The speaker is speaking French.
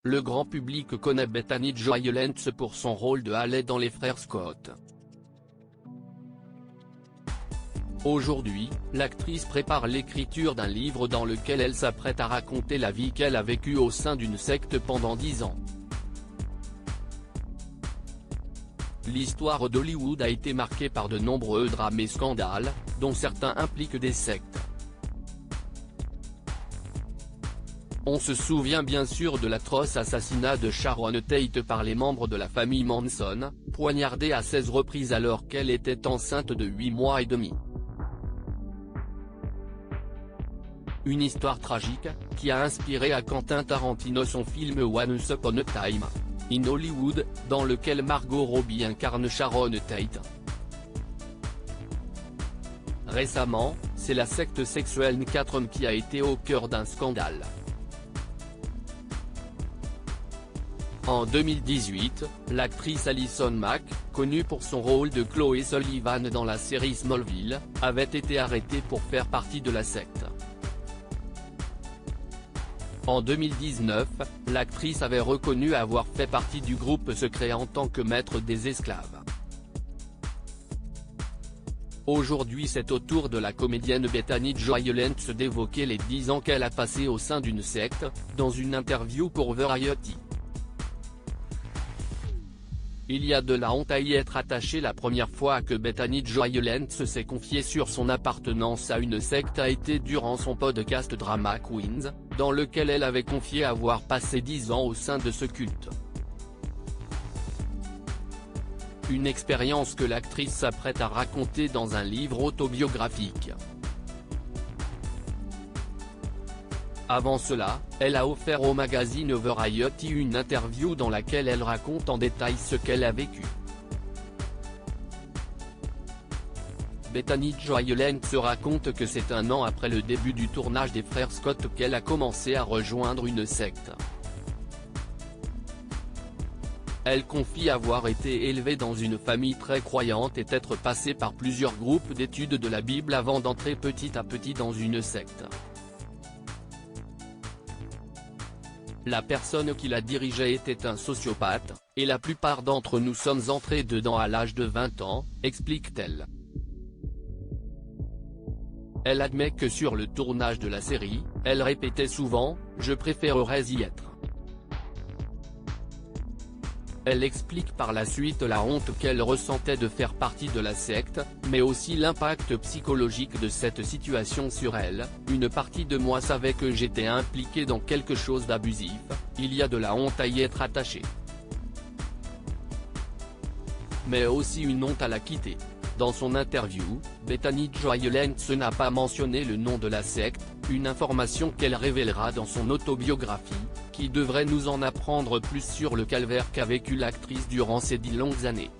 Le grand public connaît Bethany Joy Lenz pour son rôle de Haley dans Les Frères Scott. Aujourd'hui, l'actrice prépare l'écriture d'un livre dans lequel elle s'apprête à raconter la vie qu'elle a vécue au sein d'une secte pendant 10 ans. L'histoire d'Hollywood a été marquée par de nombreux drames et scandales, dont certains impliquent des sectes. On se souvient bien sûr de l'atroce assassinat de Sharon Tate par les membres de la famille Manson, poignardée à 16 reprises alors qu'elle était enceinte de 8 mois et demi. Une histoire tragique, qui a inspiré à Quentin Tarantino son film Once Upon a Time in Hollywood, dans lequel Margot Robbie incarne Sharon Tate. Récemment, c'est la secte sexuelle NXIVM qui a été au cœur d'un scandale. En 2018, l'actrice Allison Mack, connue pour son rôle de Chloé Sullivan dans la série Smallville, avait été arrêtée pour faire partie de la secte. En 2019, l'actrice avait reconnu avoir fait partie du groupe secret en tant que maître des esclaves. Aujourd'hui c'est au tour de la comédienne Bethany Joy Lenz d'évoquer les 10 ans qu'elle a passés au sein d'une secte, dans une interview pour Variety. Il y a de la honte à y être attaché. La première fois que Bethany Joy Lenz s'est confiée sur son appartenance à une secte a été durant son podcast Drama Queens, dans lequel elle avait confié avoir passé 10 ans au sein de ce culte. Une expérience que l'actrice s'apprête à raconter dans un livre autobiographique. Avant cela, elle a offert au magazine Variety une interview dans laquelle elle raconte en détail ce qu'elle a vécu. Bethany Joy Lenz raconte que c'est un an après le début du tournage des Frères Scott qu'elle a commencé à rejoindre une secte. Elle confie avoir été élevée dans une famille très croyante et être passée par plusieurs groupes d'études de la Bible avant d'entrer petit à petit dans une secte. La personne qui la dirigeait était un sociopathe, et la plupart d'entre nous sommes entrés dedans à l'âge de 20 ans, explique-t-elle. Elle admet que sur le tournage de la série, elle répétait souvent « Je préférerais y être ». Elle explique par la suite la honte qu'elle ressentait de faire partie de la secte, mais aussi l'impact psychologique de cette situation sur elle. Une partie de moi savait que j'étais impliquée dans quelque chose d'abusif, il y a de la honte à y être attachée. Mais aussi une honte à la quitter. Dans son interview, Bethany Joy Lenz n'a pas mentionné le nom de la secte, une information qu'elle révélera dans son autobiographie, qui devrait nous en apprendre plus sur le calvaire qu'a vécu l'actrice durant ces 10 longues années.